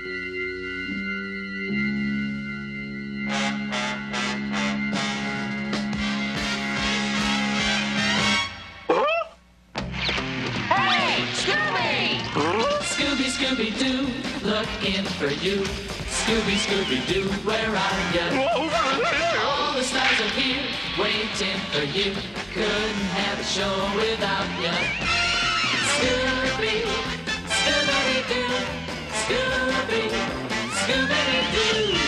Hey, Scooby! Scooby, Scooby Doo, looking for you. Scooby, Scooby Doo, where are you? All the stars are here, waiting for you. Couldn't have a show without you. Scooby, Scooby Doo, Scooby, Scooby Doo.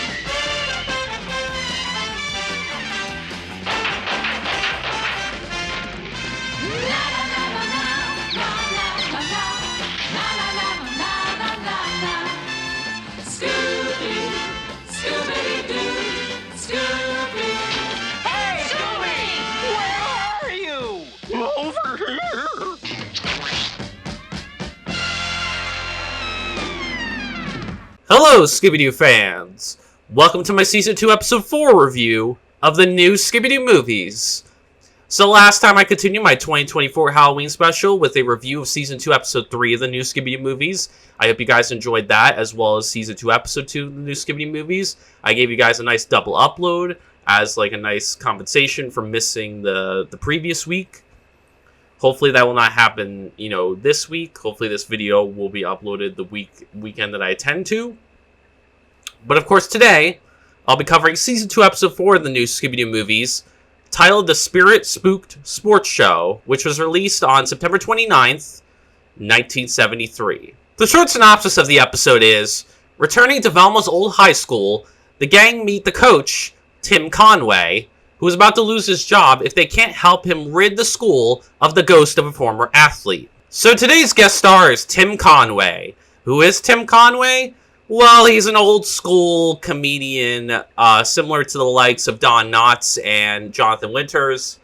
Hello, Scooby Doo fans! Welcome to my Season 2 Episode 4 review of the new Scooby Doo Movies. So last time I continued my 2024 Halloween special with a review of Season 2 Episode 3 of the new Scooby Doo Movies. I hope you guys enjoyed that, as well as Season 2 Episode 2 of the new Scooby Doo Movies. I gave you guys a nice double upload as like a nice compensation for missing the previous week. Hopefully that will not happen, this week. Hopefully this video will be uploaded the weekend that I attend to. But of course today, I'll be covering Season 2 Episode 4 of the new Scooby Doo Movies, titled The Spirit Spooked Sports Show, which was released on September 29th, 1973. The short synopsis of the episode is, returning to Velma's old high school, the gang meet the coach, Tim Conway, who is about to lose his job if they can't help him rid the school of the ghost of a former athlete. So today's guest star is Tim Conway. Who is Tim Conway? Well, he's an old school comedian, similar to the likes of Don Knotts and Jonathan Winters.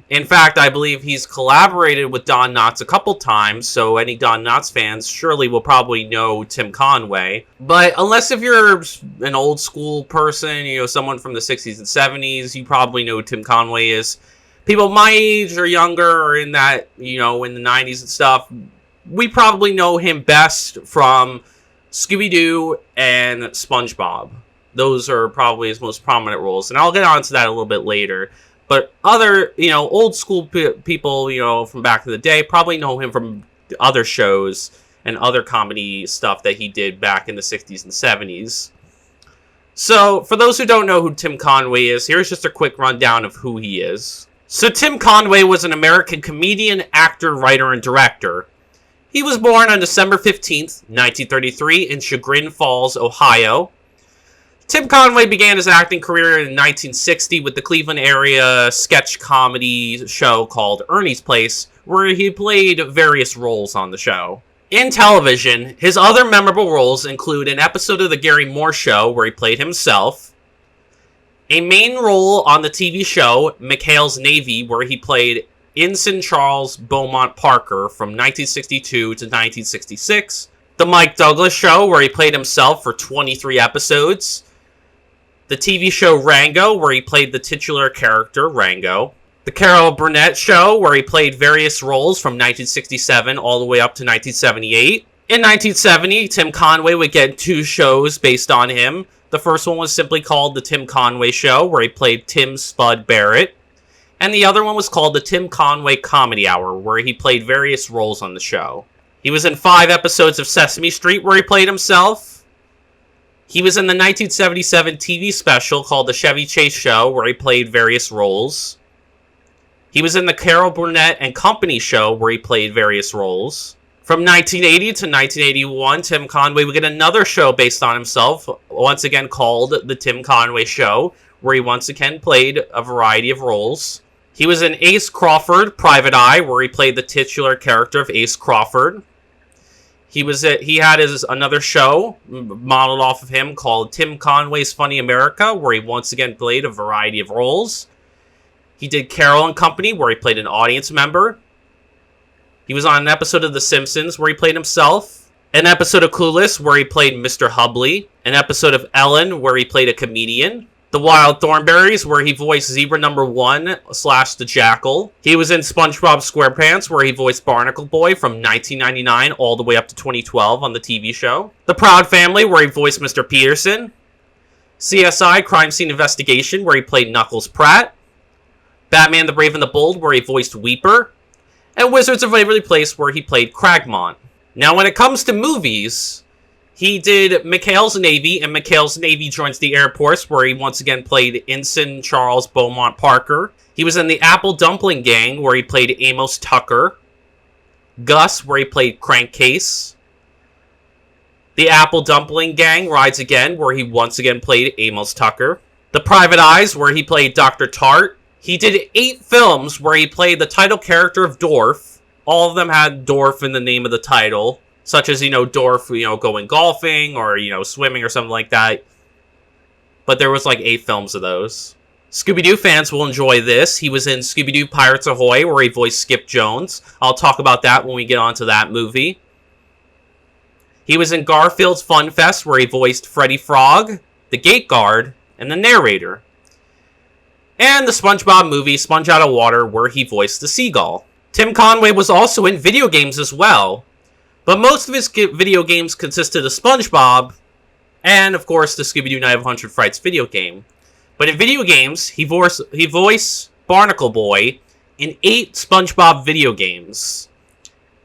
In fact, I believe he's collaborated with Don Knotts a couple times, so any Don Knotts fans surely will probably know Tim Conway. But unless if you're an old school person, someone from the 60s and 70s, you probably know who Tim Conway is. People my age or younger or in that, in the 90s and stuff, we probably know him best from Scooby-Doo and SpongeBob. Those are probably his most prominent roles, and I'll get onto that a little bit later. But other, old school people, from back in the day probably know him from other shows and other comedy stuff that he did back in the 60s and 70s. So, for those who don't know who Tim Conway is, here's just a quick rundown of who he is. So, Tim Conway was an American comedian, actor, writer, and director. He was born on December 15th, 1933 in Chagrin Falls, Ohio. Tim Conway began his acting career in 1960 with the Cleveland area sketch comedy show called Ernie's Place, where he played various roles on the show. In television, his other memorable roles include an episode of The Gary Moore Show, where he played himself, a main role on the TV show McHale's Navy, where he played Ensign Charles Beaumont Parker from 1962 to 1966, The Mike Douglas Show, where he played himself for 23 episodes, the TV show Rango, where he played the titular character, Rango. The Carol Burnett Show, where he played various roles from 1967 all the way up to 1978. In 1970, Tim Conway would get 2 shows based on him. The first one was simply called The Tim Conway Show, where he played Tim Spud Barrett. And the other one was called The Tim Conway Comedy Hour, where he played various roles on the show. He was in 5 episodes of Sesame Street, where he played himself. He was in the 1977 TV special called The Chevy Chase Show, where he played various roles. He was in the Carol Burnett and Company Show, where he played various roles. From 1980 to 1981, Tim Conway would get another show based on himself, once again called The Tim Conway Show, where he once again played a variety of roles. He was in Ace Crawford, Private Eye, where he played the titular character of Ace Crawford. He had another show modeled off of him called Tim Conway's Funny America, where he once again played a variety of roles. He did Carol and Company, where he played an audience member. He was on an episode of The Simpsons, where he played himself. An episode of Clueless, where he played Mr. Hubley. An episode of Ellen, where he played a comedian. The Wild Thornberrys, where he voiced Zebra Number 1 / the Jackal. He was in SpongeBob SquarePants, where he voiced Barnacle Boy from 1999 all the way up to 2012 on the TV show. The Proud Family, where he voiced Mr. Peterson. CSI Crime Scene Investigation, where he played Knuckles Pratt. Batman the Brave and the Bold, where he voiced Weeper. And Wizards of Waverly Place, where he played Cragmont. Now, when it comes to movies, he did McHale's Navy, and McHale's Navy Joins the Air Force, where he once again played Ensign Charles Beaumont Parker. He was in the Apple Dumpling Gang, where he played Amos Tucker. Gus, where he played Crankcase. The Apple Dumpling Gang Rides Again, where he once again played Amos Tucker. The Private Eyes, where he played Dr. Tart. He did 8 films where he played the title character of Dorf. All of them had Dorf in the name of the title. Such as, Dorf, going golfing or, swimming or something like that. But there was like 8 films of those. Scooby-Doo fans will enjoy this. He was in Scooby-Doo Pirates Ahoy, where he voiced Skip Jones. I'll talk about that when we get onto that movie. He was in Garfield's Fun Fest, where he voiced Freddy Frog, the Gate Guard, and the narrator. And the SpongeBob movie, Sponge Out of Water, where he voiced the seagull. Tim Conway was also in video games as well. But most of his video games consisted of SpongeBob, and of course the Scooby-Doo Night of 100 Frights video game. But in video games, he voiced Barnacle Boy in 8 SpongeBob video games.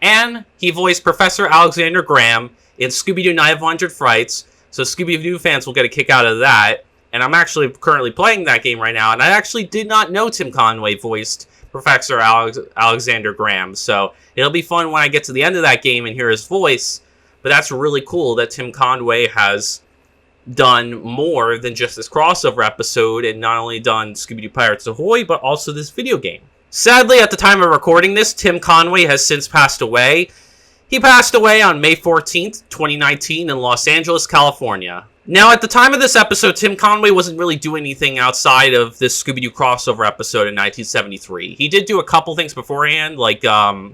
And he voiced Professor Alexander Graham in Scooby-Doo Night of 100 Frights, so Scooby-Doo fans will get a kick out of that. And I'm actually currently playing that game right now, and I actually did not know Tim Conway voiced Professor Alexander Graham, so it'll be fun when I get to the end of that game and hear his voice. But that's really cool that Tim Conway has done more than just this crossover episode, and not only done Scooby-Doo Pirates Ahoy, but also this video game. Sadly, at the time of recording this, Tim Conway has since passed away. He passed away on May 14th, 2019 in Los Angeles, California. Now, at the time of this episode, Tim Conway wasn't really doing anything outside of this Scooby-Doo crossover episode in 1973. He did do a couple things beforehand, like, I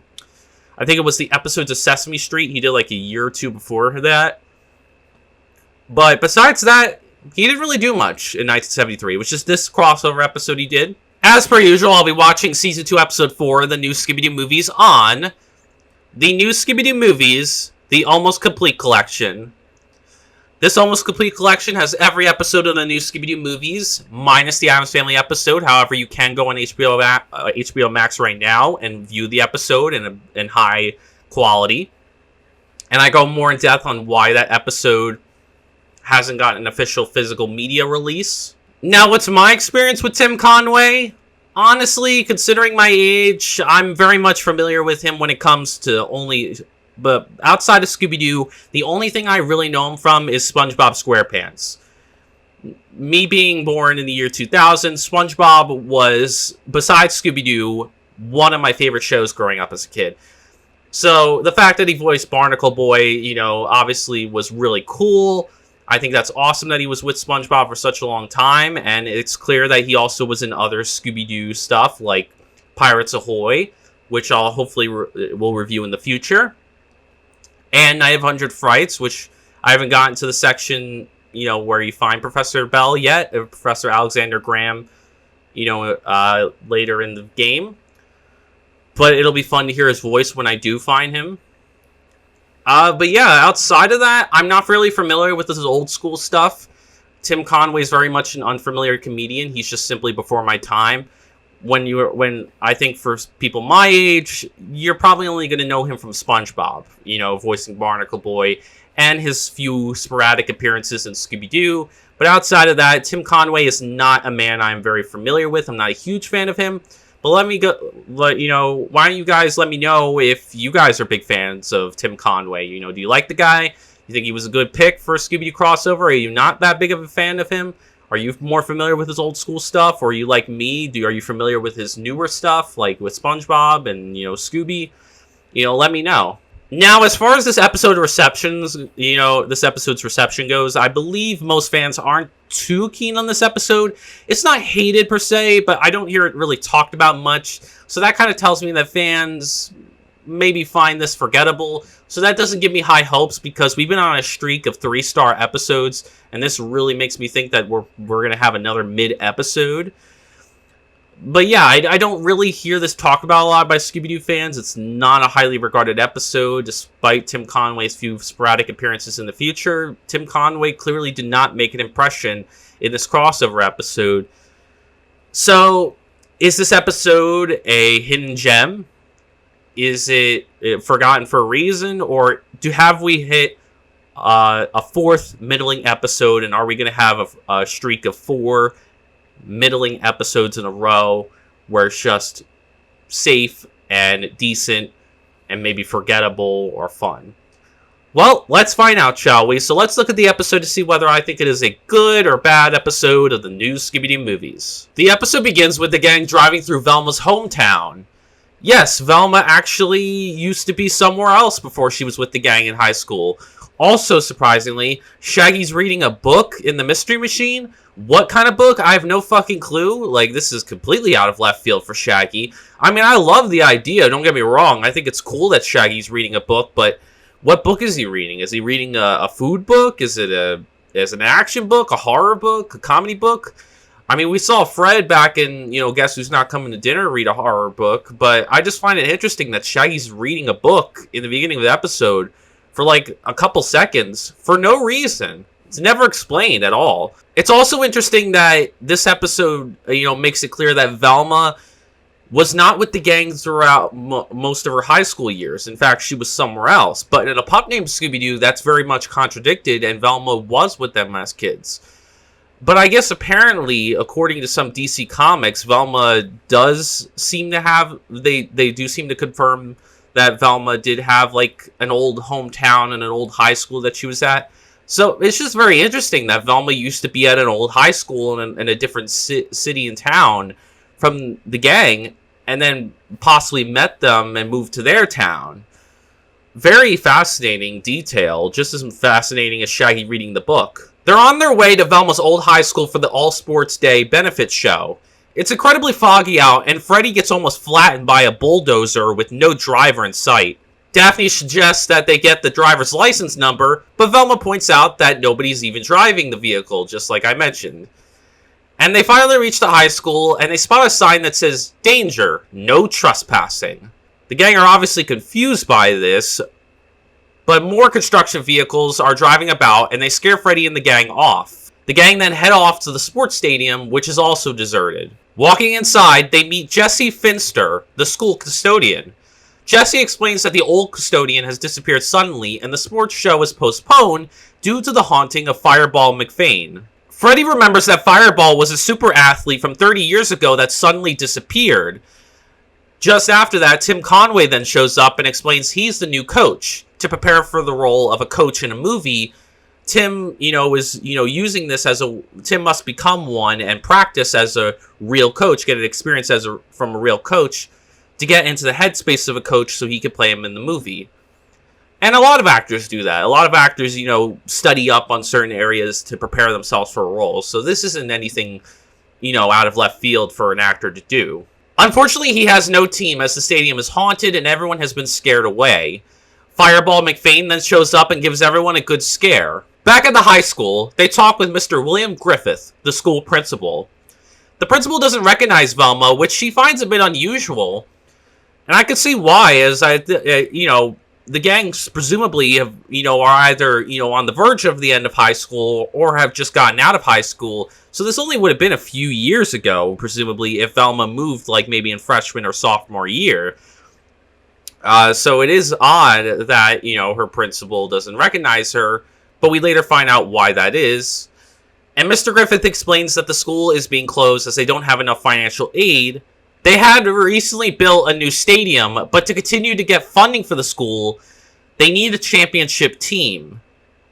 think it was the episodes of Sesame Street he did like a year or 2 before that. But besides that, he didn't really do much in 1973. It was just this crossover episode he did. As per usual, I'll be watching Season 2, Episode 4 of the new Scooby Doo movies on the new Scooby Doo Movies, the Almost Complete Collection. This Almost Complete Collection has every episode of the new Scooby Doo Movies, minus the Addams Family episode. However, you can go on HBO Max right now and view the episode in high quality. And I go more in depth on why that episode hasn't got an official physical media release. Now, what's my experience with Tim Conway? Honestly, considering my age, I'm very much familiar with him when it comes to but outside of Scooby-Doo, the only thing I really know him from is SpongeBob SquarePants. Me being born in the year 2000, SpongeBob was, besides Scooby-Doo, one of my favorite shows growing up as a kid. So the fact that he voiced Barnacle Boy, obviously was really cool. I think that's awesome that he was with SpongeBob for such a long time, and it's clear that he also was in other Scooby-Doo stuff, like Pirates Ahoy, which I'll hopefully will review in the future, and Night of 100 Frights, which I haven't gotten to the section, where you find Professor Bell yet, or Professor Alexander Graham, later in the game. But it'll be fun to hear his voice when I do find him. But yeah, outside of that, I'm not really familiar with this old school stuff. Tim Conway is very much an unfamiliar comedian. He's just simply before my time. When I think for people my age, you're probably only going to know him from SpongeBob, voicing Barnacle Boy, and his few sporadic appearances in Scooby-Doo. But outside of that, Tim Conway is not a man I'm very familiar with. I'm not a huge fan of him. But why don't you guys let me know if you guys are big fans of Tim Conway? Do you like the guy? You think he was a good pick for a Scooby-Doo crossover? Are you not that big of a fan of him? Are you more familiar with his old school stuff? Or are you like me? Are you familiar with his newer stuff, like with SpongeBob and, Scooby? Let me know. Now, as far as this episode's reception goes, I believe most fans aren't too keen on this episode. It's not hated per se, but I don't hear it really talked about much. So that kind of tells me that fans maybe find this forgettable. So that doesn't give me high hopes, because we've been on a streak of 3-star episodes, and this really makes me think that we're going to have another mid-episode. But yeah, I don't really hear this talked about a lot by Scooby Doo fans. It's not a highly regarded episode, despite Tim Conway's few sporadic appearances in the future. Tim Conway clearly did not make an impression in this crossover episode. So, is this episode a hidden gem? Is it forgotten for a reason? Or have we hit a fourth middling episode, and are we going to have a streak of 4 middling episodes in a row where it's just safe and decent and maybe forgettable or fun? Well, let's find out, shall we? So let's look at the episode to see whether I think it is a good or bad episode of the new Scooby Doo movies. The episode begins with the gang driving through Velma's hometown. Yes, Velma actually used to be somewhere else before she was with the gang in high school. Also, surprisingly, Shaggy's reading a book in the Mystery Machine. What kind of book? I have no fucking clue. Like, this is completely out of left field for Shaggy. I mean, I love the idea, don't get me wrong. I think it's cool that Shaggy's reading a book, but what book is he reading? Is he reading a food book? Is it an action book? A horror book? A comedy book? I mean, we saw Fred back in, Guess Who's Not Coming to Dinner read a horror book, but I just find it interesting that Shaggy's reading a book in the beginning of the episode for like a couple seconds for no reason. It's never explained at all. It's also interesting that this episode, makes it clear that Velma was not with the gang throughout most of her high school years. In fact, she was somewhere else. But in A Pup Named Scooby-Doo, that's very much contradicted, and Velma was with them as kids. But I guess apparently, according to some DC Comics, Velma does seem to have... They do seem to confirm that Velma did have, like, an old hometown and an old high school that she was at. So it's just very interesting that Velma used to be at an old high school in a different city and town from the gang, and then possibly met them and moved to their town. Very fascinating detail, just as fascinating as Shaggy reading the book. They're on their way to Velma's old high school for the All Sports Day benefit show. It's incredibly foggy out, and Freddy gets almost flattened by a bulldozer with no driver in sight. Daphne suggests that they get the driver's license number, but Velma points out that nobody's even driving the vehicle, just like I mentioned. And they finally reach the high school, and they spot a sign that says, "Danger, no trespassing." The gang are obviously confused by this, but more construction vehicles are driving about, and they scare Freddy and the gang off. The gang then head off to the sports stadium, which is also deserted. Walking inside, they meet Jesse Finster, the school custodian. Jesse explains that the old custodian has disappeared suddenly, and the sports show is postponed due to the haunting of Fireball McFane. Freddy remembers that Fireball was a super athlete from 30 years ago that suddenly disappeared. Just after that, Tim Conway then shows up and explains he's the new coach. To prepare for the role of a coach in a movie, Tim, is, using this as Tim must become one and practice as a real coach, get an experience from a real coach to get into the headspace of a coach so he could play him in the movie. And a lot of actors do that. A lot of actors, study up on certain areas to prepare themselves for a role. So this isn't anything, out of left field for an actor to do. Unfortunately, he has no team as the stadium is haunted and everyone has been scared away. Fireball McFane then shows up and gives everyone a good scare. Back at the high school, they talk with Mr. William Griffith, the school principal. The principal doesn't recognize Velma, which she finds a bit unusual. And I can see why, as the gangs presumably have, are either, on the verge of the end of high school or have just gotten out of high school. So this only would have been a few years ago, presumably, if Velma moved, like, maybe in freshman or sophomore year. So it is odd that, her principal doesn't recognize her, but we later find out why that is. And Mr. Griffith explains that the school is being closed as they don't have enough financial aid. They had recently built a new stadium, but to continue to get funding for the school, they need a championship team.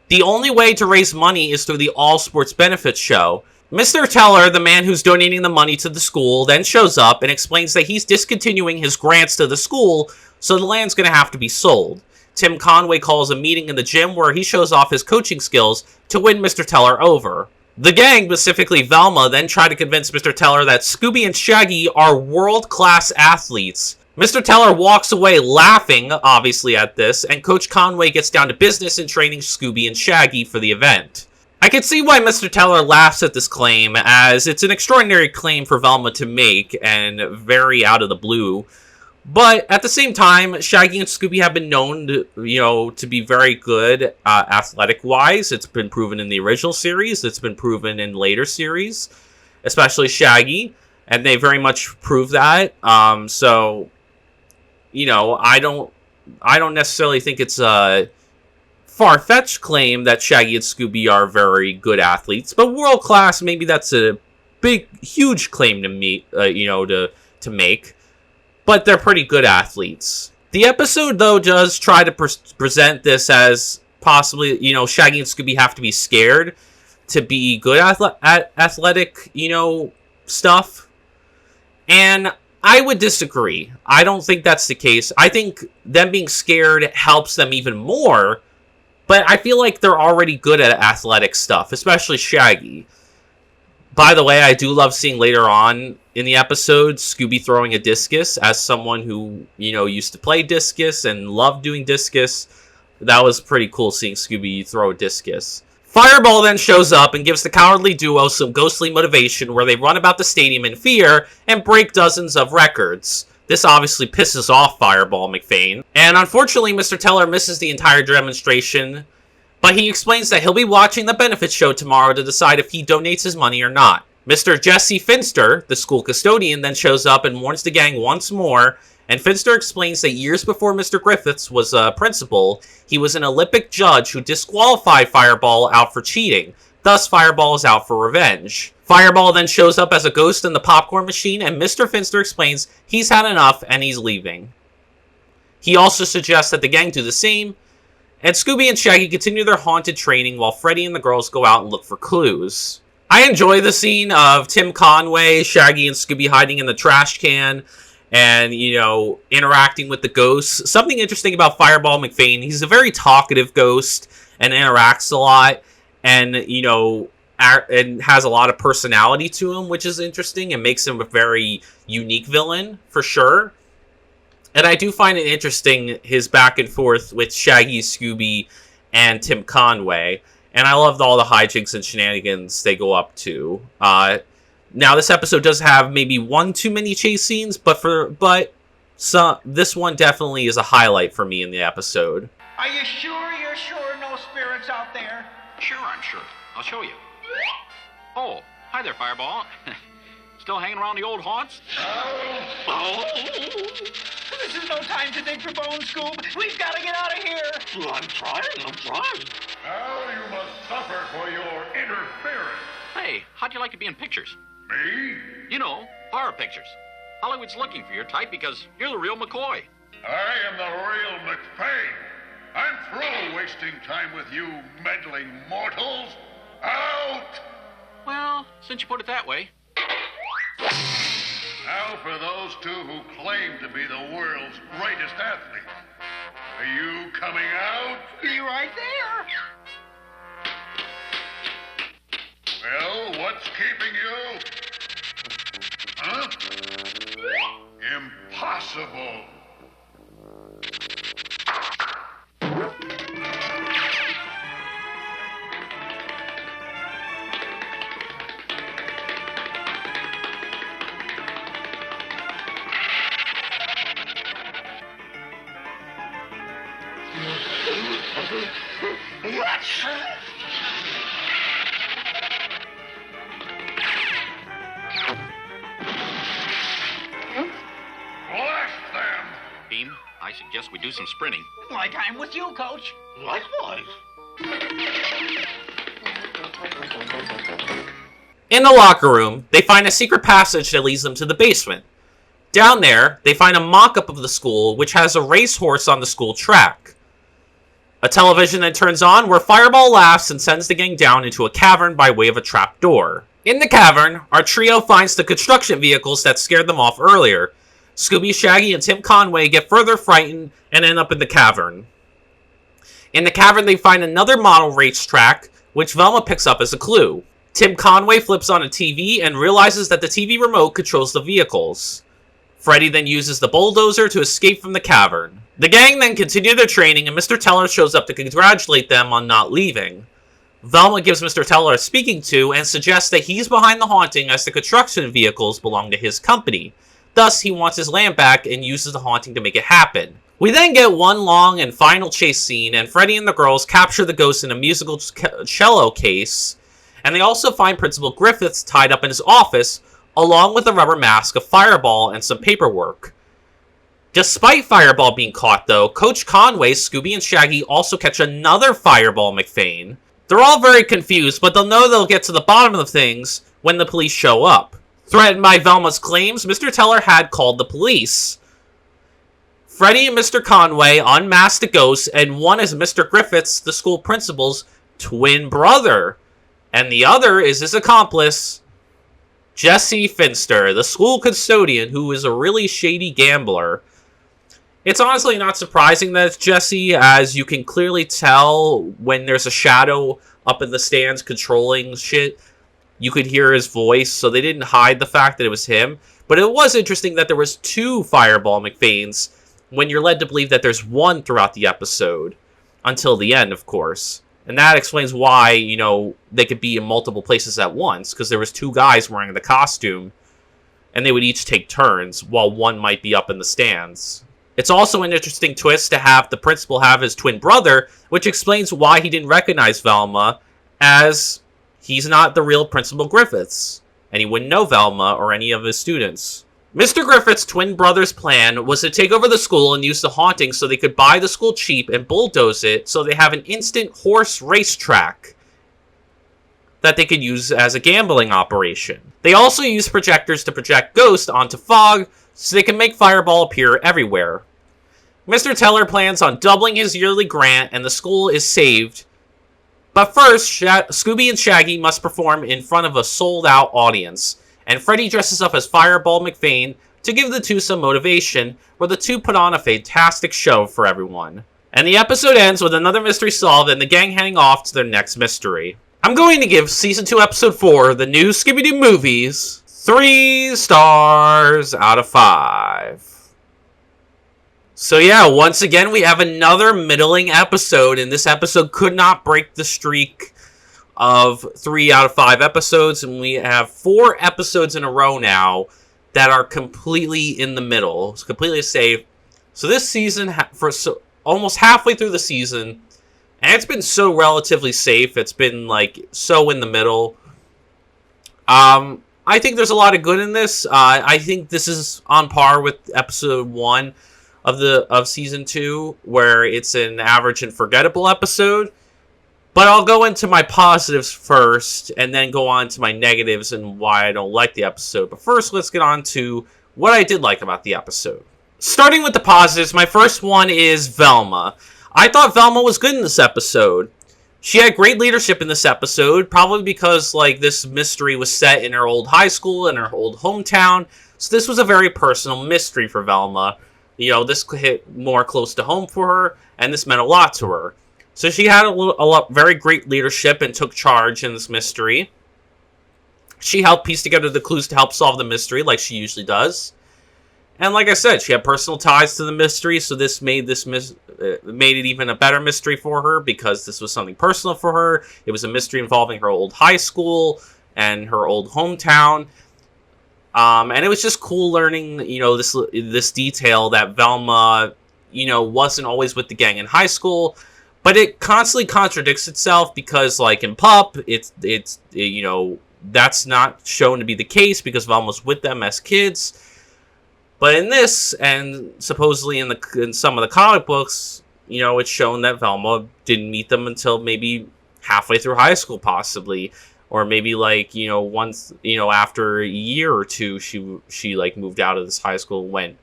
The only way to raise money is through the All Sports Benefits show. Mr. Teller, the man who's donating the money to the school, then shows up and explains that he's discontinuing his grants to the school, so the land's going to have to be sold. Tim Conway calls a meeting in the gym where he shows off his coaching skills to win Mr. Teller over. The gang, specifically Velma, then try to convince Mr. Teller that Scooby and Shaggy are world-class athletes. Mr. Teller walks away laughing, obviously, at this, and Coach Conway gets down to business in training Scooby and Shaggy for the event. I can see why Mr. Teller laughs at this claim, as it's an extraordinary claim for Velma to make, and very out of the blue. But at the same time, Shaggy and Scooby have been known to be very good athletic-wise. It's been proven in the original series. It's been proven in later series, especially Shaggy, and they very much prove that. So, I don't necessarily think it's a far-fetched claim that Shaggy and Scooby are very good athletes, but world-class, maybe that's a huge claim to to make. But they're pretty good athletes. The episode, though, does try to present this as possibly, Shaggy and Scooby have to be scared to be good at athletic, stuff. And I would disagree. I don't think that's the case. I think them being scared helps them even more. But I feel like they're already good at athletic stuff, especially Shaggy. By the way, I do love seeing later on in the episode Scooby throwing a discus. As someone who, used to play discus and loved doing discus, that was pretty cool seeing Scooby throw a discus. Fireball then shows up and gives the cowardly duo some ghostly motivation where they run about the stadium in fear and break dozens of records. This obviously pisses off Fireball McFane. And unfortunately, Mr. Teller misses the entire demonstration, but he explains that he'll be watching the benefit show tomorrow to decide if he donates his money or not. Mr. Jesse Finster, the school custodian, then shows up and warns the gang once more, and Finster explains that years before Mr. Griffiths was a principal, he was an Olympic judge who disqualified Fireball out for cheating. Thus, Fireball is out for revenge. Fireball then shows up as a ghost in the popcorn machine, and Mr. Finster explains he's had enough and he's leaving. He also suggests that the gang do the same, and Scooby and Shaggy continue their haunted training while Freddy and the girls go out and look for clues. I enjoy the scene of Tim Conway, Shaggy, and Scooby hiding in the trash can and, interacting with the ghosts. Something interesting about Fireball McFane, he's a very talkative ghost and interacts a lot and, and has a lot of personality to him, which is interesting and makes him a very unique villain, for sure. And I do find it interesting, his back and forth with Shaggy, Scooby, and Tim Conway. And I loved all the hijinks and shenanigans they go up to. Now, this episode does have maybe one too many chase scenes, but this one definitely is a highlight for me in the episode. Are you sure you're sure no spirits out there? Sure, I'm sure. I'll show you. Oh, hi there, Fireball. Still hanging around the old haunts? Oh. This is no time to dig for bones, Scoob. We've got to get out of here. Well, I'm trying. Now you must suffer for your interference. Hey, how'd you like to be in pictures? Me? Horror pictures. Hollywood's looking for your type because you're the real McCoy. I am the real McFane. I'm through wasting time with you meddling mortals. Out! Well, since you put it that way. Now for those two who claim to be the world's greatest athletes. Are you coming out? Be right there. Well, what's keeping you? Huh? Impossible. Blast them! Beam, I suggest we do some sprinting. Like I'm with you, Coach. Likewise. In the locker room, they find a secret passage that leads them to the basement. Down there, they find a mock-up of the school, which has a racehorse on the school track. A television then turns on, where Fireball laughs and sends the gang down into a cavern by way of a trap door. In the cavern, our trio finds the construction vehicles that scared them off earlier. Scooby, Shaggy, and Tim Conway get further frightened and end up in the cavern. In the cavern, they find another model racetrack, which Velma picks up as a clue. Tim Conway flips on a TV and realizes that the TV remote controls the vehicles. Freddy then uses the bulldozer to escape from the cavern. The gang then continue their training, and Mr. Teller shows up to congratulate them on not leaving. Velma gives Mr. Teller a speaking to and suggests that he's behind the haunting as the construction vehicles belong to his company. Thus, he wants his land back and uses the haunting to make it happen. We then get one long and final chase scene, and Freddy and the girls capture the ghost in a musical cello case, and they also find Principal Griffiths tied up in his office, along with a rubber mask, a fireball, and some paperwork. Despite Fireball being caught, though, Coach Conway, Scooby, and Shaggy also catch another Fireball McFane. They're all very confused, but they'll know they'll get to the bottom of things when the police show up. Threatened by Velma's claims, Mr. Teller had called the police. Freddy and Mr. Conway unmasked the ghost, and one is Mr. Griffiths, the school principal's twin brother. And the other is his accomplice, Jesse Finster, the school custodian, who is a really shady gambler. It's honestly not surprising that it's Jesse, as you can clearly tell when there's a shadow up in the stands controlling shit. You could hear his voice, so they didn't hide the fact that it was him. But it was interesting that there was two Fireball McFanes, when you're led to believe that there's one throughout the episode. Until the end, of course. And that explains why, you know, they could be in multiple places at once, because there was two guys wearing the costume, and they would each take turns, while one might be up in the stands. It's also an interesting twist to have the principal have his twin brother, which explains why he didn't recognize Velma, as he's not the real Principal Griffiths, and he wouldn't know Velma or any of his students. Mr. Griffith's twin brother's plan was to take over the school and use the haunting so they could buy the school cheap and bulldoze it so they have an instant horse racetrack that they could use as a gambling operation. They also use projectors to project ghosts onto fog so they can make Fireball appear everywhere. Mr. Teller plans on doubling his yearly grant and the school is saved. But first, Scooby and Shaggy must perform in front of a sold-out audience, and Freddy dresses up as Fireball McFane to give the two some motivation, where the two put on a fantastic show for everyone. And the episode ends with another mystery solved and the gang heading off to their next mystery. I'm going to give Season 2, Episode 4, the new Scooby Doo Movies, 3 stars out of 5. So yeah, once again, we have another middling episode, and this episode could not break the streak of 3 out of 5 episodes, and we have 4 episodes in a row now that are completely in the middle. It's completely safe. So this season, almost halfway through the season, and it's been so relatively safe. It's been, like, so in the middle. I think there's a lot of good in this. I think this is on par with episode 1 of season 2, where it's an average and forgettable episode. But I'll go into my positives first, and then go on to my negatives and why I don't like the episode. But first, let's get on to what I did like about the episode. Starting with the positives, my first one is Velma. I thought Velma was good in this episode. She had great leadership in this episode, probably because, like, this mystery was set in her old high school, in her old hometown. So this was a very personal mystery for Velma. You know, this hit more close to home for her, and this meant a lot to her. So she had very great leadership and took charge in this mystery. She helped piece together the clues to help solve the mystery, like she usually does. And like I said, she had personal ties to the mystery, so this made it even a better mystery for her, because this was something personal for her. It was a mystery involving her old high school and her old hometown. And it was just cool learning, you know, this detail that Velma, you know, wasn't always with the gang in high school, but it constantly contradicts itself, because, like, in Pup, it's you know, that's not shown to be the case because Velma's with them as kids. But in this, and supposedly in some of the comic books, you know, it's shown that Velma didn't meet them until maybe halfway through high school, possibly. Or maybe, like, you know, once, you know, after a year or two, she like, moved out of this high school and went,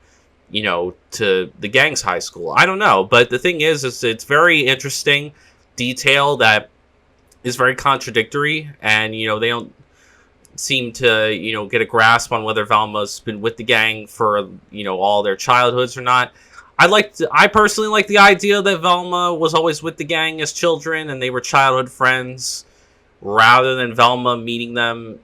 you know, to the gang's high school. I don't know. But the thing is it's very interesting detail that is very contradictory. And, you know, they don't seem to, you know, get a grasp on whether Velma's been with the gang for, you know, all their childhoods or not. I personally like the idea that Velma was always with the gang as children and they were childhood friends, rather than Velma meeting them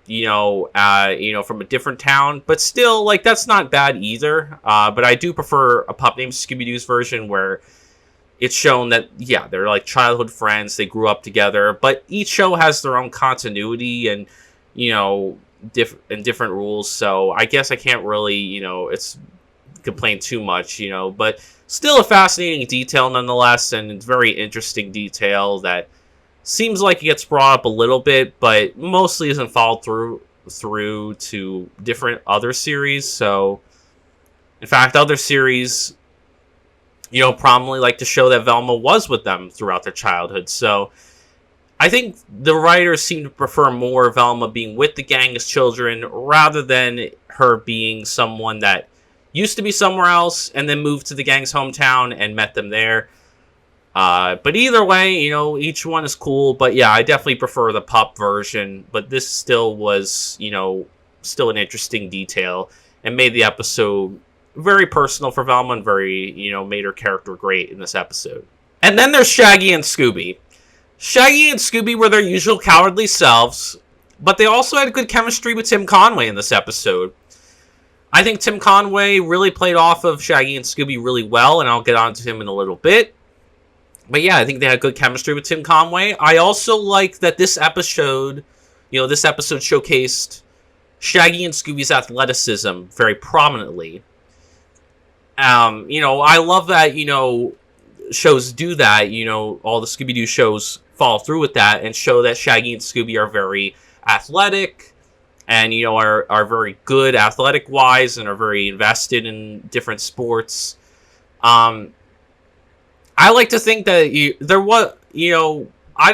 from a different town. But still, like, that's not bad either. But I do prefer a pup named Scooby Doo's version where it's shown that, yeah, they're like childhood friends. They grew up together. But each show has their own continuity and, different rules. So I guess I can't really, complain too much, But still a fascinating detail nonetheless. And it's very interesting detail that seems like it gets brought up a little bit, but mostly isn't followed through to different other series. So, in fact, other series, prominently like to show that Velma was with them throughout their childhood. So, I think the writers seem to prefer more Velma being with the gang as children rather than her being someone that used to be somewhere else and then moved to the gang's hometown and met them there. But either way, each one is cool. But yeah, I definitely prefer the pup version. But this still was, still an interesting detail and made the episode very personal for Velma and very, made her character great in this episode. And then there's Shaggy and Scooby. Shaggy and Scooby were their usual cowardly selves, but they also had good chemistry with Tim Conway in this episode. I think Tim Conway really played off of Shaggy and Scooby really well, and I'll get on to him in a little bit. But yeah, I think they had good chemistry with Tim Conway. I also like that this episode showcased Shaggy and Scooby's athleticism very prominently. I love that, shows do that, all the Scooby Doo shows follow through with that and show that Shaggy and Scooby are very athletic and, are very good athletic-wise and are very invested in different sports. I like to think that I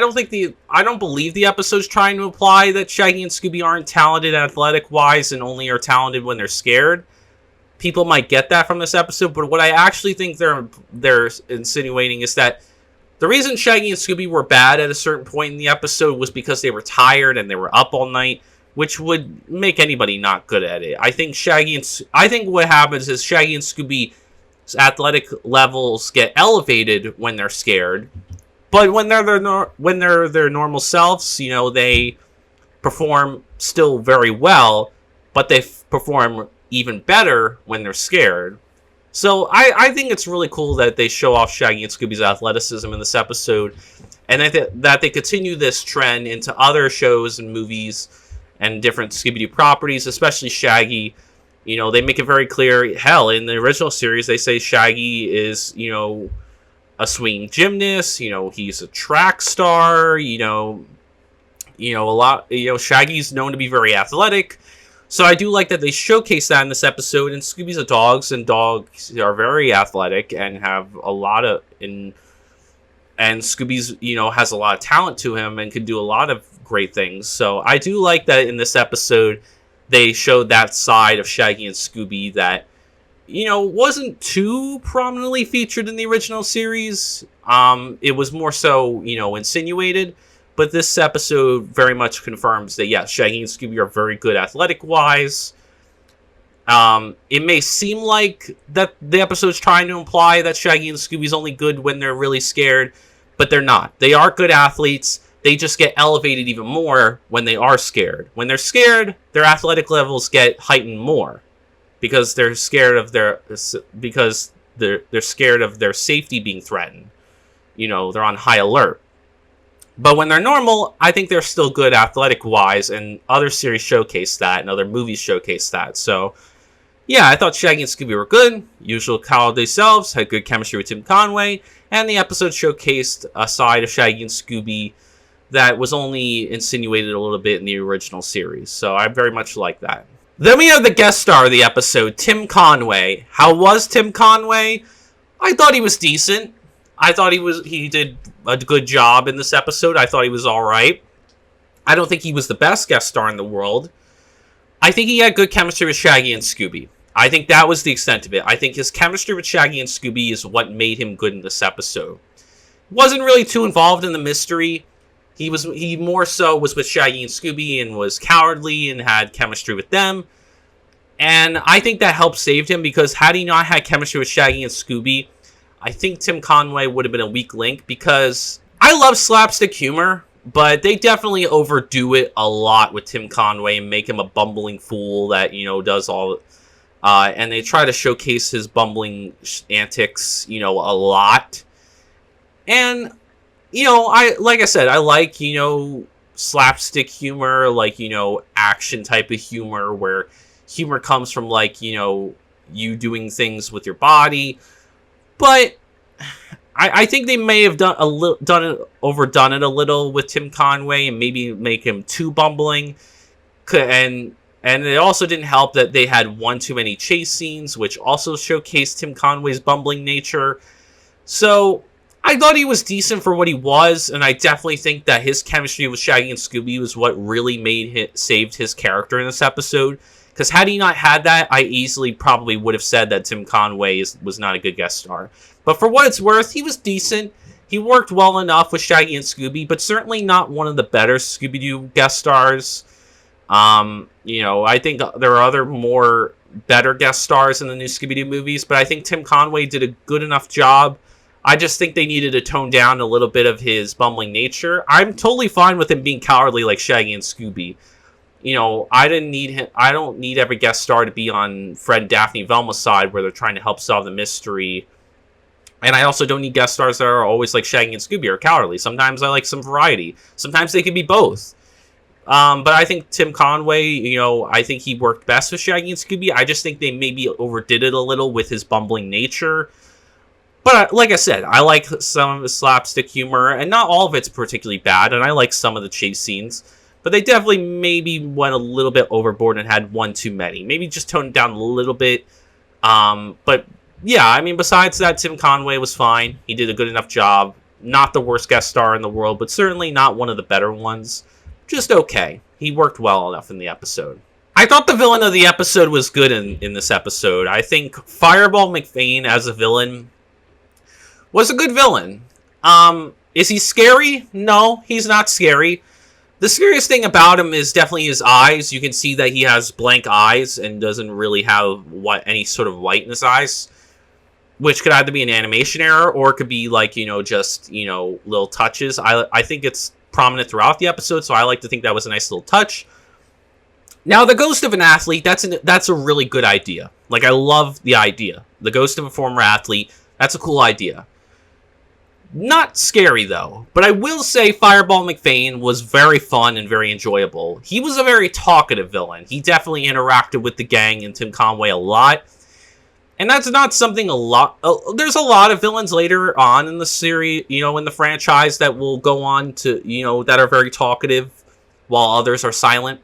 don't believe the episode's trying to imply that Shaggy and Scooby aren't talented athletic-wise and only are talented when they're scared. People might get that from this episode, but what I actually think they're insinuating is that the reason Shaggy and Scooby were bad at a certain point in the episode was because they were tired and they were up all night, which would make anybody not good at it. I think what happens is Shaggy and Scooby's athletic levels get elevated when they're scared, but when they're their normal selves, they perform still very well, but they perform even better when they're scared. So I think it's really cool that they show off Shaggy and Scooby's athleticism in this episode, and that they continue this trend into other shows and movies and different Scooby Doo properties, especially Shaggy. They make it very clear. Hell, in the original series, they say Shaggy is, a swinging gymnast. He's a track star. Shaggy's known to be very athletic. So I do like that they showcase that in this episode. And Scooby's a dog, and dogs are very athletic and have a lot of and Scooby's has a lot of talent to him and can do a lot of great things. So I do like that in this episode they showed that side of Shaggy and Scooby that wasn't too prominently featured in the original series. It was more so insinuated. But this episode very much confirms that, yes, Shaggy and Scooby are very good athletic-wise. It may seem like that the episode's trying to imply that Shaggy and Scooby's only good when they're really scared, but they're not. They are good athletes. They just get elevated even more when they are scared. When they're scared, their athletic levels get heightened more because they're scared of their safety being threatened. They're on high alert. But when they're normal, I think they're still good athletic-wise, and other series showcase that, and other movies showcase that. So, yeah, I thought Shaggy and Scooby were good. Usual cowardly selves, had good chemistry with Tim Conway, and the episode showcased a side of Shaggy and Scooby that was only insinuated a little bit in the original series. So I very much like that. Then we have the guest star of the episode, Tim Conway. How was Tim Conway? I thought he was decent. I thought he did a good job in this episode. I thought he was all right. I don't think he was the best guest star in the world. I think he had good chemistry with Shaggy and Scooby. I think that was the extent of it. I think his chemistry with Shaggy and Scooby is what made him good in this episode. Wasn't really too involved in the mystery. He more so was with Shaggy and Scooby and was cowardly and had chemistry with them. And I think that helped save him because had he not had chemistry with Shaggy and Scooby, I think Tim Conway would have been a weak link because I love slapstick humor. But they definitely overdo it a lot with Tim Conway and make him a bumbling fool that, does all... and they try to showcase his bumbling antics, a lot. And, like I said, I like, slapstick humor, like, action type of humor, where humor comes from, like, you doing things with your body. But I think they may have overdone it a little with Tim Conway and maybe make him too bumbling. And it also didn't help that they had one too many chase scenes, which also showcased Tim Conway's bumbling nature. So I thought he was decent for what he was, and I definitely think that his chemistry with Shaggy and Scooby was what really saved his character in this episode. Because had he not had that, I easily probably would have said that Tim Conway was not a good guest star. But for what it's worth, he was decent. He worked well enough with Shaggy and Scooby, but certainly not one of the better Scooby-Doo guest stars. I think there are other more better guest stars in the new Scooby Doo movies, but I think Tim Conway did a good enough job. I just think they needed to tone down a little bit of his bumbling nature. I'm totally fine with him being cowardly like Shaggy and Scooby. I don't need every guest star to be on Fred, Daphne, Velma's side where they're trying to help solve the mystery. And I also don't need guest stars that are always like Shaggy and Scooby or cowardly. Sometimes I like some variety. Sometimes they can be both. But I think Tim Conway, I think he worked best with Shaggy and Scooby. I just think they maybe overdid it a little with his bumbling nature. But like I said, I like some of his slapstick humor, and not all of it's particularly bad, and I like some of the chase scenes. But they definitely maybe went a little bit overboard and had one too many. Maybe just toned it down a little bit. But yeah, besides that, Tim Conway was fine. He did a good enough job. Not the worst guest star in the world, but certainly not one of the better ones. Just okay. He worked well enough in the episode. I thought the villain of the episode was good in this episode. I think Fireball McFane as a villain was a good villain. Is he scary? No, he's not scary. The scariest thing about him is definitely his eyes. You can see that he has blank eyes and doesn't really have any sort of white in his eyes, which could either be an animation error or it could be like, just, little touches. I think it's prominent throughout the episode, so I like to think that was a nice little touch. Now, the ghost of an athlete, that's a really good idea. Like, I love the idea. The ghost of a former athlete, that's a cool idea. Not scary, though. But I will say Fireball McFane was very fun and very enjoyable. He was a very talkative villain. He definitely interacted with the gang and Tim Conway a lot. And that's not something there's a lot of villains later on in the series, in the franchise that will go on to, that are very talkative while others are silent.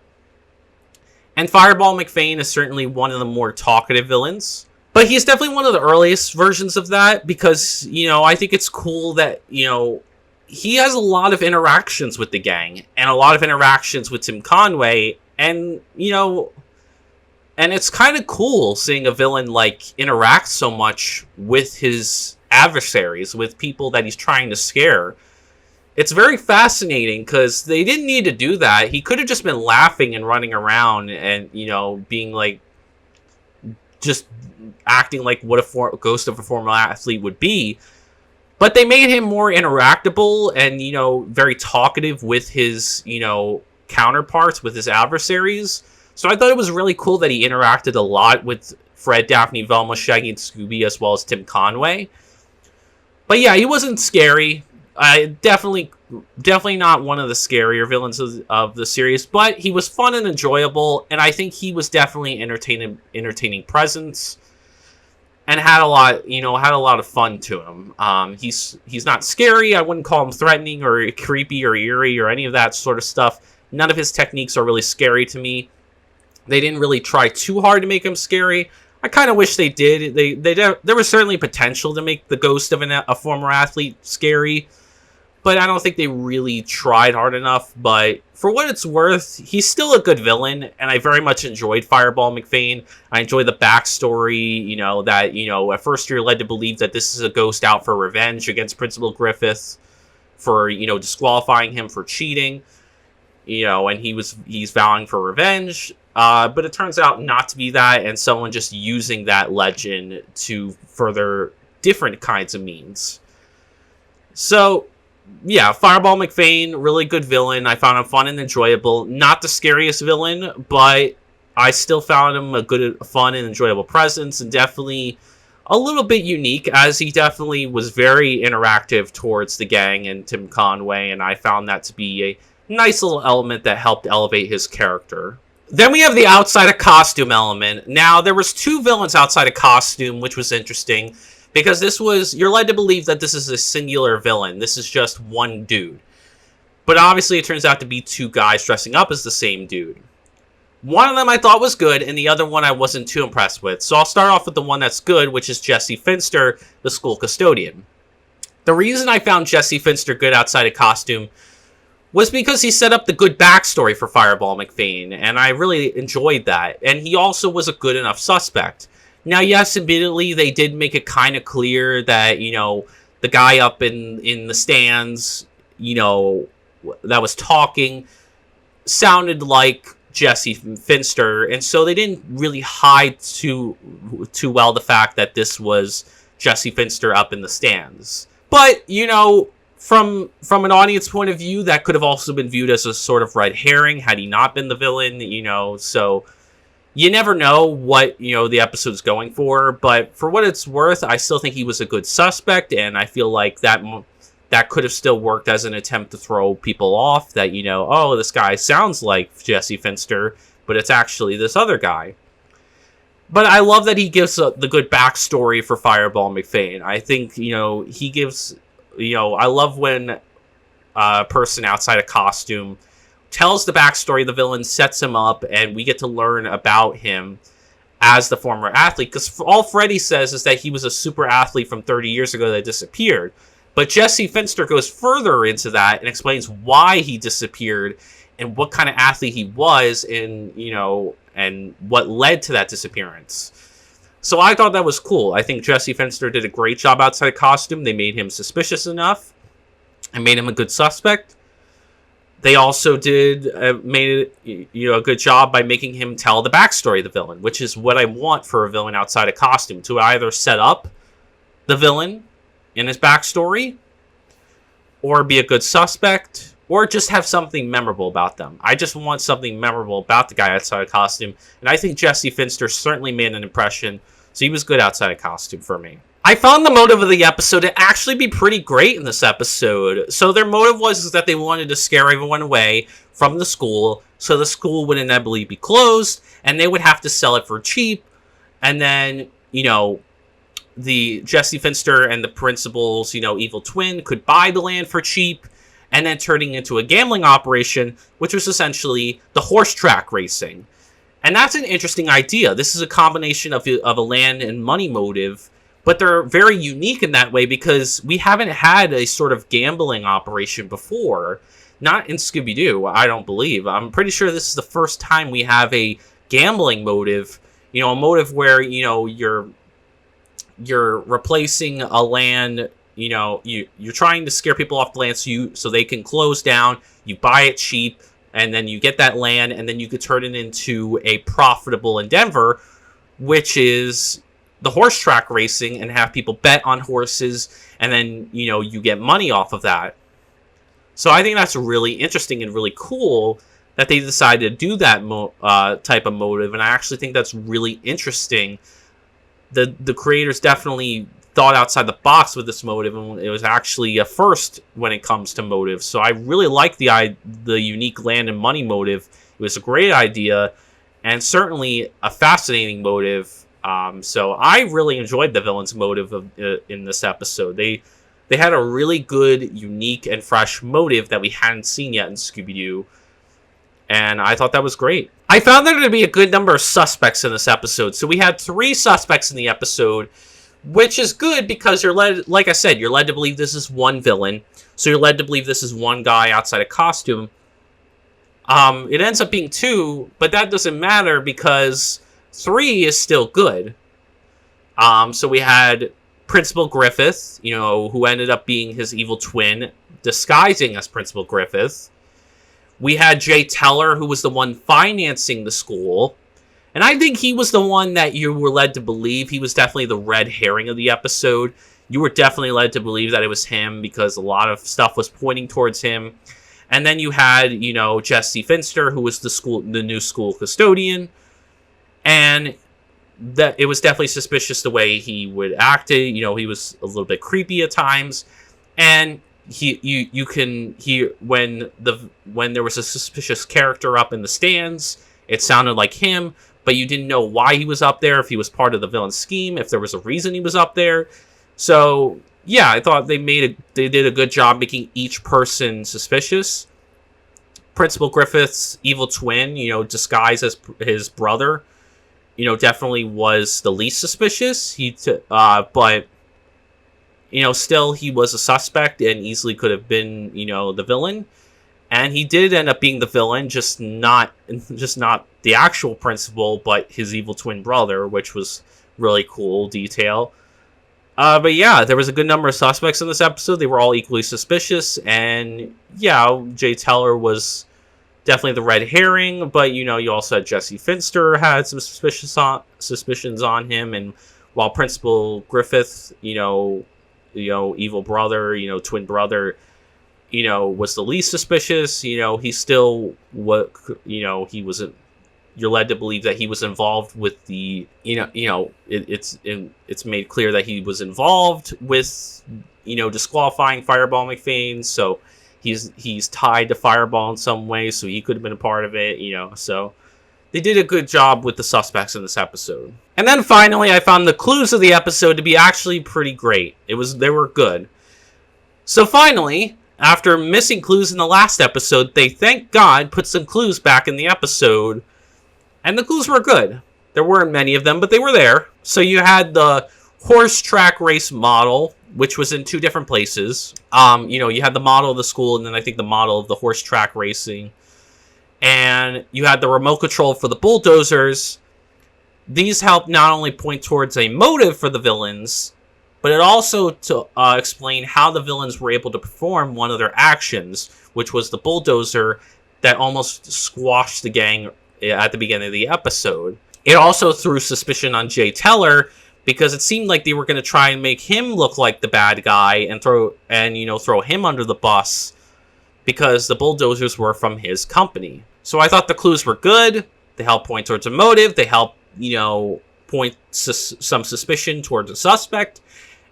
And Fireball McFane is certainly one of the more talkative villains. But he's definitely one of the earliest versions of that because, I think it's cool that, he has a lot of interactions with the gang and a lot of interactions with Tim Conway. And, and it's kind of cool seeing a villain, interact so much with his adversaries, with people that he's trying to scare. It's very fascinating because they didn't need to do that. He could have just been laughing and running around and, being just acting like what a ghost of a former athlete would be. But they made him more interactable and, very talkative with his, counterparts, with his adversaries. So I thought it was really cool that he interacted a lot with Fred, Daphne, Velma, Shaggy, and Scooby, as well as Tim Conway. But yeah, he wasn't scary. Definitely not one of the scarier villains of the series, but he was fun and enjoyable, and I think he was definitely entertaining presence, and had a lot of fun to him. He's not scary. I wouldn't call him threatening or creepy or eerie or any of that sort of stuff. None of his techniques are really scary to me. They didn't really try too hard to make him scary. I kind of wish they did. There was certainly potential to make the ghost of a former athlete scary, but I don't think they really tried hard enough. But for what it's worth, he's still a good villain, and I very much enjoyed Fireball McFane. I enjoyed the backstory, that, at first you're led to believe that this is a ghost out for revenge against Principal Griffith for, disqualifying him for cheating, and he's vowing for revenge. But it turns out not to be that, and someone just using that legend to further different kinds of means. So, yeah, Fireball McFane, really good villain. I found him fun and enjoyable. Not the scariest villain, but I still found him a good, fun, and enjoyable presence, and definitely a little bit unique, as he definitely was very interactive towards the gang and Tim Conway, and I found that to be a nice little element that helped elevate his character. Then we have the outside of costume element. Now, there was 2 villains outside of costume, which was interesting, because you're led to believe that this is a singular villain. This is just one dude. But obviously, it turns out to be 2 guys dressing up as the same dude. One of them I thought was good, and the other one I wasn't too impressed with. So I'll start off with the one that's good, which is Jesse Finster, the school custodian. The reason I found Jesse Finster good outside of costume was because he set up the good backstory for Fireball McFane, and I really enjoyed that. And he also was a good enough suspect. Now, yes, admittedly, they did make it kind of clear that, the guy up in the stands, that was talking, sounded like Jesse Finster, and so they didn't really hide too well the fact that this was Jesse Finster up in the stands. But, from an audience point of view, that could have also been viewed as a sort of red herring had he not been the villain, so you never know what, the episode's going for, but for what it's worth, I still think he was a good suspect, and I feel like that could have still worked as an attempt to throw people off, that, oh, this guy sounds like Jesse Finster, but it's actually this other guy. But I love that he gives the good backstory for Fireball McFane. I think, he gives... I love when a person outside of costume tells the backstory of the villain, sets him up, and we get to learn about him as the former athlete. Because all Freddy says is that he was a super athlete from 30 years ago that disappeared. But Jesse Finster goes further into that and explains why he disappeared and what kind of athlete he was and, and what led to that disappearance. So I thought that was cool. I think Jesse Finster did a great job outside of costume. They made him suspicious enough and made him a good suspect. They also made a good job by making him tell the backstory of the villain, which is what I want for a villain outside of costume, to either set up the villain in his backstory, or be a good suspect, or just have something memorable about them. I just want something memorable about the guy outside of costume, and I think Jesse Finster certainly made an impression. So he was good outside of costume for me. I found the motive of the episode to actually be pretty great in this episode. So their motive was that they wanted to scare everyone away from the school, so the school would inevitably be closed, and they would have to sell it for cheap. And then, the Jesse Finster and the principal's, evil twin could buy the land for cheap, and then turning into a gambling operation, which was essentially the horse track racing. And that's an interesting idea. This is a combination of a land and money motive, but they're very unique in that way because we haven't had a sort of gambling operation before. Not in Scooby Doo, I don't believe. I'm pretty sure this is the first time we have a gambling motive. A motive where, you're replacing a land, you're trying to scare people off the land so they can close down, you buy it cheap, and then you get that land, and then you could turn it into a profitable endeavor, which is the horse track racing, and have people bet on horses, and then, you get money off of that. So I think that's really interesting and really cool that they decided to do that type of motive, and I actually think that's really interesting. The creators definitely thought outside the box with this motive, and it was actually a first when it comes to motive. So I really like the unique land and money motive. It was a great idea, and certainly a fascinating motive. So I really enjoyed the villain's motive in this episode. They had a really good, unique, and fresh motive that we hadn't seen yet in Scooby-Doo, and I thought that was great. I found there to be a good number of suspects in this episode. So we had 3 suspects in the episode, which is good because you're led, like I said, you're led to believe this is one villain. So you're led to believe this is one guy outside of costume. It ends up being 2, but that doesn't matter because 3 is still good. So we had Principal Griffith, who ended up being his evil twin, disguising as Principal Griffith. We had Jay Teller, who was the one financing the school. And I think he was the one that you were led to believe. He was definitely the red herring of the episode. you were definitely led to believe that it was him because a lot of stuff was pointing towards him. And then you had, Jesse Finster, who was the new school custodian, and that it was definitely suspicious the way he would act. He was a little bit creepy at times, and you can hear when there was a suspicious character up in the stands, it sounded like him, but you didn't know why he was up there, if he was part of the villain's scheme, if there was a reason he was up there. So yeah, I thought they did a good job making each person suspicious. Principal Griffith's evil twin, disguised as his brother, definitely was the least suspicious. But still he was a suspect and easily could have been, the villain. And he did end up being the villain, just not the actual principal, but his evil twin brother, which was really cool detail. But yeah, there was a good number of suspects in this episode. They were all equally suspicious, and yeah, Jay Teller was definitely the red herring, but you also had Jesse Finster had some suspicions on him, and while Principal Griffith, evil brother, twin brother, was the least suspicious, he still he was you're led to believe that he was involved with the, it's made clear that he was involved with, disqualifying Fireball McFane. So he's tied to Fireball in some way, so he could have been a part of it, So they did a good job with the suspects in this episode. And then finally, I found the clues of the episode to be actually pretty great. They were good. So finally, after missing clues in the last episode, they, thank God, put some clues back in the episode. And the clues were good. There weren't many of them, but they were there. So you had the horse track race model, which was in two different places. You had the model of the school, and then I think the model of the horse track racing. And you had the remote control for the bulldozers. These help not only point towards a motive for the villains, but it also to explain how the villains were able to perform one of their actions, which was the bulldozer that almost squashed the gang at the beginning of the episode. It also threw suspicion on Jay Teller because it seemed like they were going to try and make him look like the bad guy and throw him under the bus because the bulldozers were from his company. So I thought the clues were good. They helped point towards a motive. They helped, point some suspicion towards a suspect.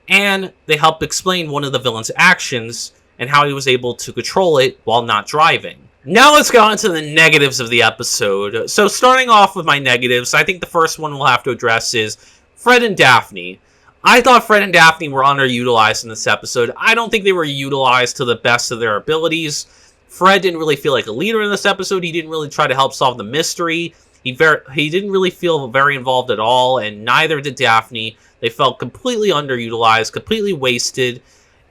And they helped explain one of the villain's actions and how he was able to control it while not driving. Now let's go on to the negatives of the episode. So starting off with my negatives, I think the first one we'll have to address is Fred and Daphne. I thought Fred and Daphne were underutilized in this episode. I don't think they were utilized to the best of their abilities. Fred didn't really feel like a leader in this episode. He didn't really try to help solve the mystery. He didn't really feel very involved at all, and neither did Daphne. They felt completely underutilized, completely wasted.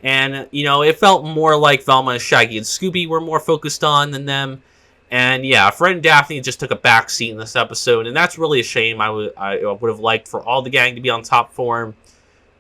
And, it felt more like Velma and Shaggy and Scooby were more focused on than them. And, yeah, Fred and Daphne just took a back seat in this episode. And that's really a shame. I would have liked for all the gang to be on top form.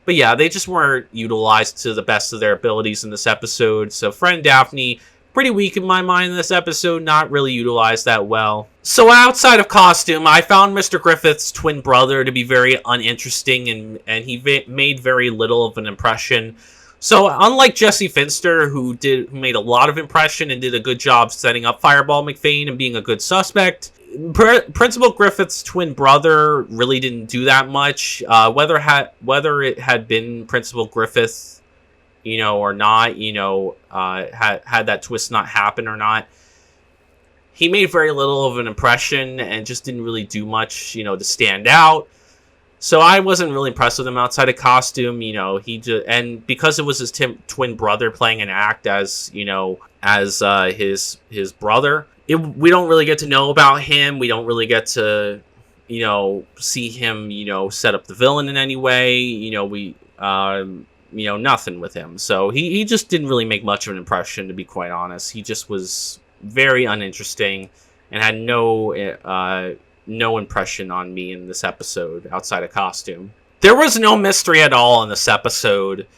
But, yeah, they just weren't utilized to the best of their abilities in this episode. So, Fred and Daphne, pretty weak in my mind in this episode. Not really utilized that well. So, outside of costume, I found Mr. Griffith's twin brother to be very uninteresting. And he made very little of an impression. So, unlike Jesse Finster, who made a lot of impression and did a good job setting up Fireball McFane and being a good suspect, Principal Griffith's twin brother really didn't do that much. Whether it had been Principal Griffith, or not, had that twist not happen or not, he made very little of an impression and just didn't really do much, to stand out. So I wasn't really impressed with him outside of costume, and because it was his twin brother playing an act as, his brother, we don't really get to know about him. We don't really get to, see him, set up the villain in any way. Nothing with him. So he just didn't really make much of an impression, to be quite honest. He just was very uninteresting and had no impression on me in this episode outside of costume. There was no mystery at all in this episode.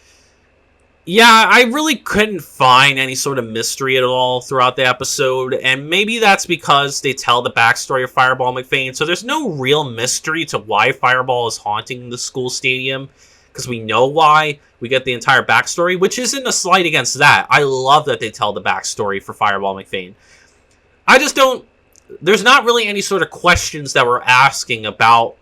Yeah, I really couldn't find any sort of mystery at all throughout the episode, and maybe that's because they tell the backstory of Fireball McFane, so there's no real mystery to why Fireball is haunting the school stadium, because we know why. We get the entire backstory, which isn't a slight against that. I love that they tell the backstory for Fireball McFane. I just don't... There's not really any sort of questions that we're asking about,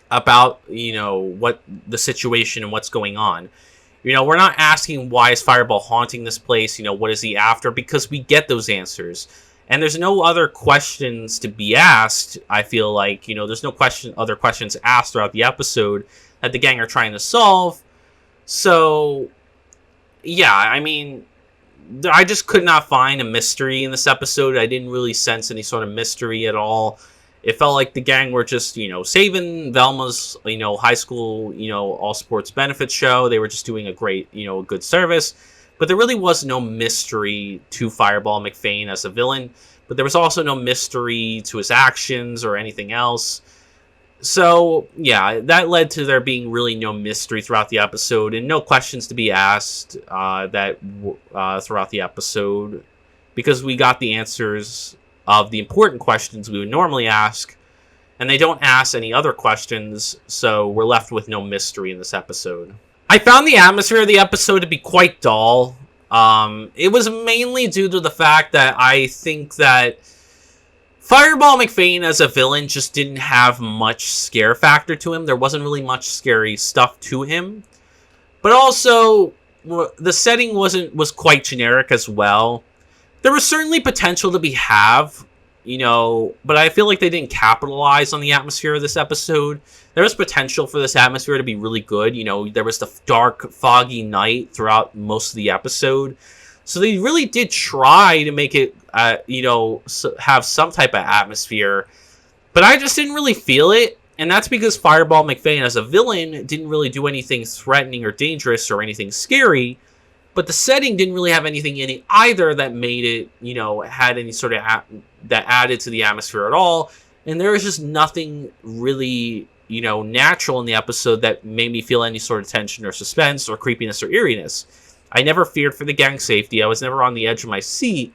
what the situation and what's going on. We're not asking why is Fireball haunting this place, what is he after, because we get those answers. And there's no other questions to be asked, I feel like. There's no other questions asked throughout the episode that the gang are trying to solve. So, yeah, I mean, I just could not find a mystery in this episode. I didn't really sense any sort of mystery at all. It felt like the gang were just, saving Velma's, high school, all sports benefits show. They were just doing a great, good service. But there really was no mystery to Fireball McFane as a villain. But there was also no mystery to his actions or anything else. So, yeah, that led to there being really no mystery throughout the episode. And no questions to be asked throughout the episode. Because we got the answers of the important questions we would normally ask. And they don't ask any other questions. So we're left with no mystery in this episode. I found the atmosphere of the episode to be quite dull. It was mainly due to the fact that I think that Fireball McFane as a villain just didn't have much scare factor to him. There wasn't really much scary stuff to him. But also, the setting was quite generic as well. There was certainly potential to have, but I feel like they didn't capitalize on the atmosphere of this episode. There was potential for this atmosphere to be really good. There was the dark, foggy night throughout most of the episode. So they really did try to make it, have some type of atmosphere. But I just didn't really feel it. And that's because Fireball McFane as a villain didn't really do anything threatening or dangerous or anything scary. But the setting didn't really have anything in it either that made it, had any sort of that added to the atmosphere at all. And there was just nothing really, natural in the episode that made me feel any sort of tension or suspense or creepiness or eeriness. I never feared for the gang's safety. I was never on the edge of my seat.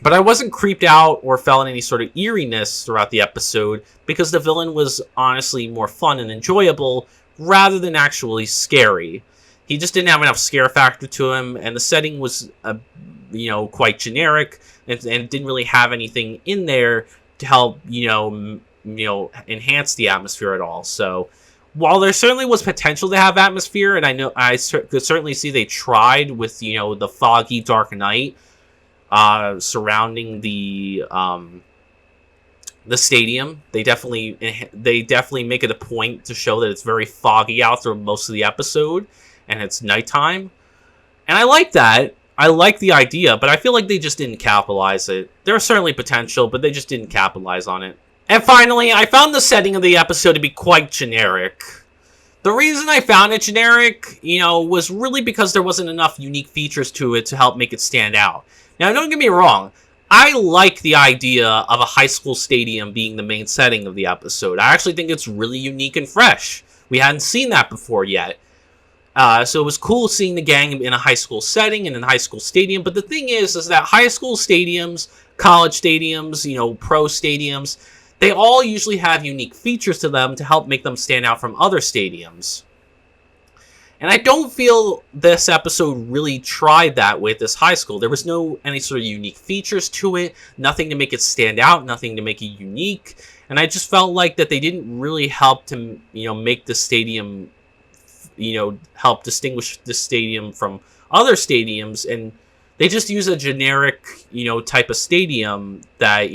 But I wasn't creeped out or felt any sort of eeriness throughout the episode because the villain was honestly more fun and enjoyable rather than actually scary. He just didn't have enough scare factor to him, and the setting was, quite generic, and didn't really have anything in there to help, enhance the atmosphere at all. So, while there certainly was potential to have atmosphere, and I could certainly see they tried with, the foggy dark night surrounding the stadium. They definitely make it a point to show that it's very foggy out through most of the episode. And it's nighttime. And I like that. I like the idea, but I feel like they just didn't capitalize it. There was certainly potential, but they just didn't capitalize on it. And finally, I found the setting of the episode to be quite generic. The reason I found it generic, was really because there wasn't enough unique features to it to help make it stand out. Now, don't get me wrong. I like the idea of a high school stadium being the main setting of the episode. I actually think it's really unique and fresh. We hadn't seen that before yet. So it was cool seeing the gang in a high school setting and in a high school stadium. But the thing is that high school stadiums, college stadiums, pro stadiums, they all usually have unique features to them to help make them stand out from other stadiums. And I don't feel this episode really tried that with this high school. There was any sort of unique features to it, nothing to make it stand out, nothing to make it unique. And I just felt like that they didn't really help to, make the stadium, help distinguish the stadium from other stadiums, and they just use a generic, type of stadium that,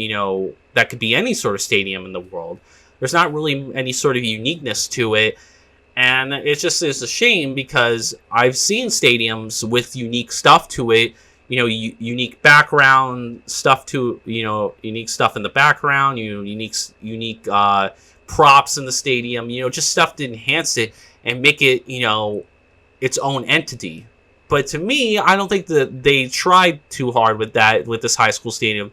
that could be any sort of stadium in the world. There's not really any sort of uniqueness to it, and it's a shame because I've seen stadiums with unique stuff to it, unique background stuff to, unique stuff in the background, unique props in the stadium, just stuff to enhance it and make it, its own entity. But to me, I don't think that they tried too hard with this high school stadium.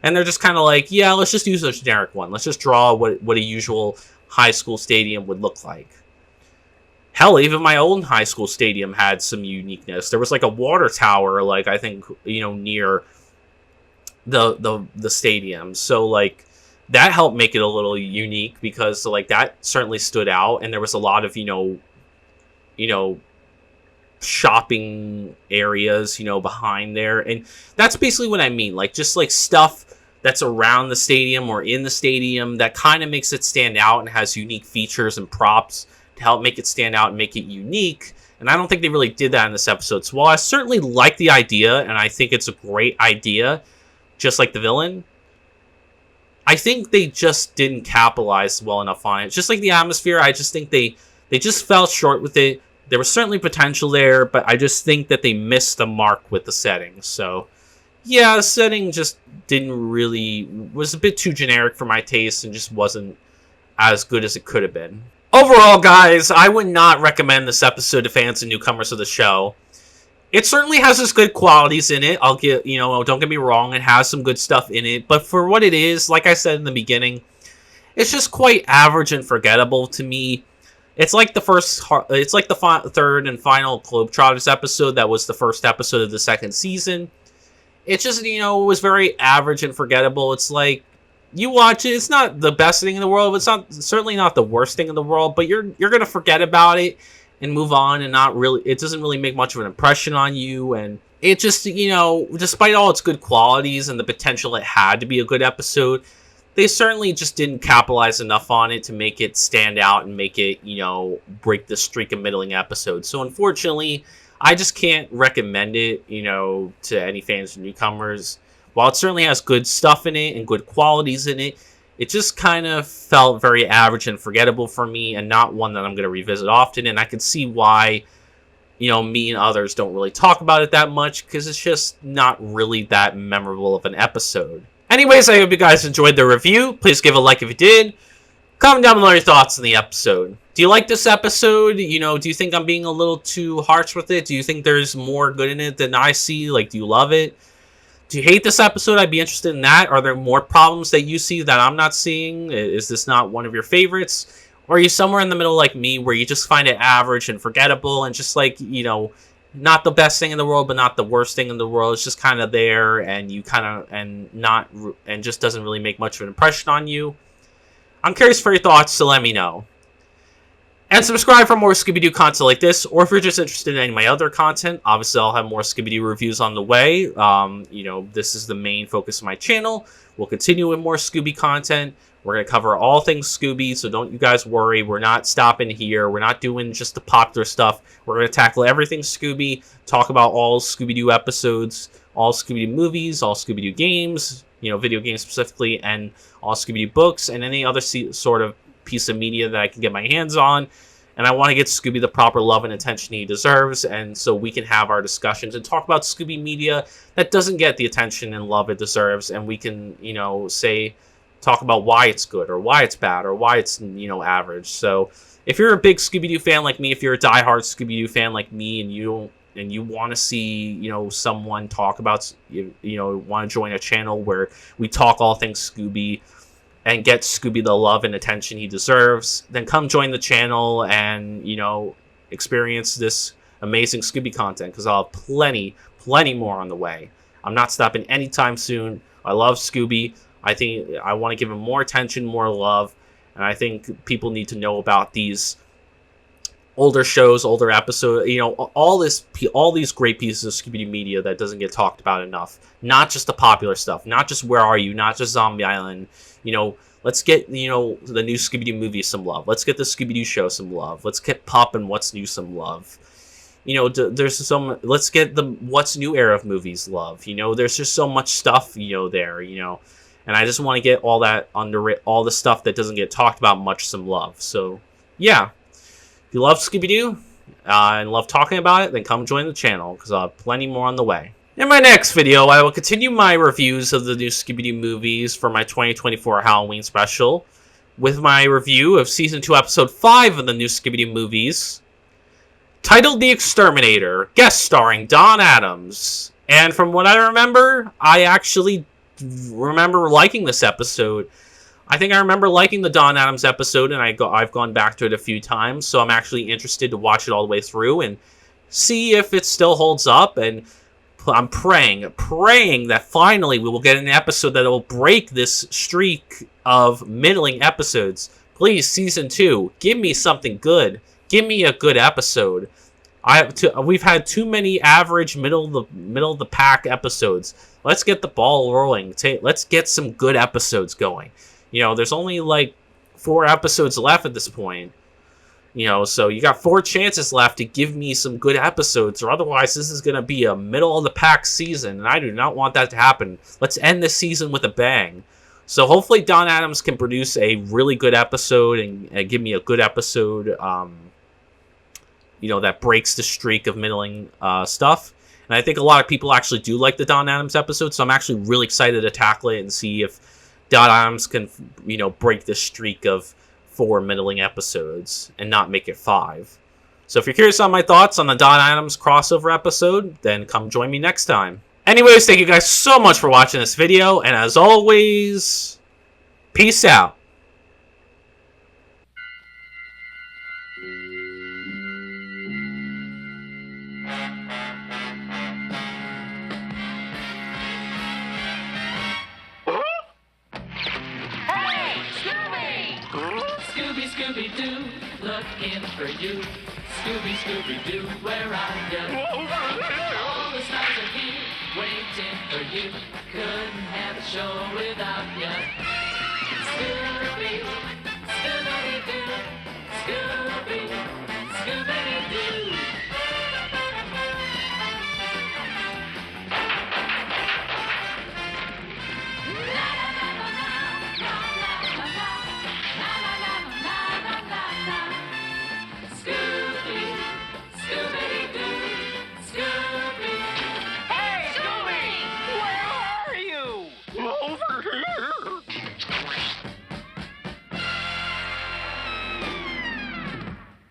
And they're just kind of like, yeah, let's just use a generic one. Let's just draw what a usual high school stadium would look like. Hell, even my own high school stadium had some uniqueness. There was like a water tower, near the stadium. So that helped make it a little unique because like that certainly stood out, and there was a lot of shopping areas behind there, and that's basically what I mean, like just like stuff that's around the stadium or in the stadium that kind of makes it stand out and has unique features and props to help make it stand out and make it unique. And I don't think they really did that in this episode. So while I certainly like the idea and I think it's a great idea, just like the villain, I think they just didn't capitalize well enough on it. Just like the atmosphere, I just think they just fell short with it. There was certainly potential there, but I just think that they missed the mark with the setting. So, yeah, the setting just was a bit too generic for my taste and just wasn't as good as it could have been. Overall, guys, I would not recommend this episode to fans and newcomers of the show. It certainly has its good qualities in it. Don't get me wrong, it has some good stuff in it. But for what it is, like I said in the beginning, it's just quite average and forgettable to me. It's like the third and final Globetrotters episode that was the first episode of the second season. It just, it was very average and forgettable. It's like, you watch it, it's not the best thing in the world, but it's certainly not the worst thing in the world, but you're going to forget about it and move on, and it doesn't really make much of an impression on you, and it just, despite all its good qualities and the potential it had to be a good episode, they certainly just didn't capitalize enough on it to make it stand out and make it, break the streak of middling episodes. So unfortunately, I just can't recommend it, to any fans or newcomers. While it certainly has good stuff in it and good qualities in it, it just kind of felt very average and forgettable for me, and not one that I'm going to revisit often. And I can see why, me and others don't really talk about it that much, because it's just not really that memorable of an episode. Anyways, I hope you guys enjoyed the review. Please give a like if you did. Comment down below your thoughts on the episode. Do you like this episode? Do you think I'm being a little too harsh with it? Do you think there's more good in it than I see? Like, do you love it? Do you hate this episode? I'd be interested in that. Are there more problems that you see that I'm not seeing? Is this not one of your favorites? Or are you somewhere in the middle like me, where you just find it average and forgettable and just like, not the best thing in the world, but not the worst thing in the world? It's just kind of there, and and just doesn't really make much of an impression on you. I'm curious for your thoughts, so let me know. And subscribe for more Scooby Doo content like this, or if you're just interested in any of my other content, obviously I'll have more Scooby Doo reviews on the way. This is the main focus of my channel. We'll continue with more Scooby content. We're going to cover all things Scooby, so don't you guys worry. We're not stopping here. We're not doing just the popular stuff. We're going to tackle everything Scooby, talk about all Scooby Doo episodes, all Scooby Doo movies, all Scooby Doo games, video games specifically, and all Scooby Doo books, and any other sort of piece of media that I can get my hands on. And I want to get Scooby the proper love and attention he deserves, and so we can have our discussions and talk about Scooby media that doesn't get the attention and love it deserves, and we can, talk about why it's good or why it's bad or why it's, average. So if you're a big Scooby Doo fan like me, if you're a diehard Scooby Doo fan like me, and you want to see, someone talk about, want to join a channel where we talk all things Scooby and get Scooby the love and attention he deserves, then come join the channel and, experience this amazing Scooby content, because I'll have plenty more on the way. I'm not stopping anytime soon. I love Scooby. I think I want to give him more attention, more love, and I think people need to know about these older shows, older episodes, all these great pieces of Scooby Doo media that doesn't get talked about enough. Not just the popular stuff, not just Where Are You, not just Zombie Island. Let's get, the new Scooby Doo movie some love. Let's get the Scooby Doo show some love. Let's get Pup and What's New some love. Let's get the What's New era of movies love. There's just so much stuff, there, and I just want to get all the stuff that doesn't get talked about much some love. So, yeah. If you love Scooby Doo and love talking about it, then come join the channel, because I'll have plenty more on the way. In my next video, I will continue my reviews of the new Scooby Doo movies for my 2024 Halloween special, with my review of Season 2, Episode 5 of the new Scooby Doo movies, titled The Exterminator, guest starring Don Adams. And from what I remember, I actually remember liking this episode. I think I remember liking the Don Adams episode, and I've gone back to it a few times, so I'm actually interested to watch it all the way through and see if it still holds up, and I'm praying that finally we will get an episode that will break this streak of middling episodes. Please, season 2, give me something good. Give me a good episode. We've had too many average middle of the pack episodes. Let's get the ball rolling. Let's get some good episodes going. You know, there's only like 4 episodes left at this point. You know, so you got 4 chances left to give me some good episodes, or otherwise this is going to be a middle of the pack season, and I do not want that to happen. Let's end this season with a bang. So hopefully Don Adams can produce a really good episode and give me a good episode, you know, that breaks the streak of middling stuff. And I think a lot of people actually do like the Don Adams episode, so I'm actually really excited to tackle it and see if Don Adams can, you know, break the streak of 4 middling episodes and not make it 5. So if you're curious on my thoughts on the Don Adams crossover episode, then come join me next time. Anyways, thank you guys so much for watching this video, and as always, peace out. Scooby, Scooby Doo, looking for you. Scooby, Scooby Doo, where are you? All the stars are here, waiting for you. Couldn't have a show without you.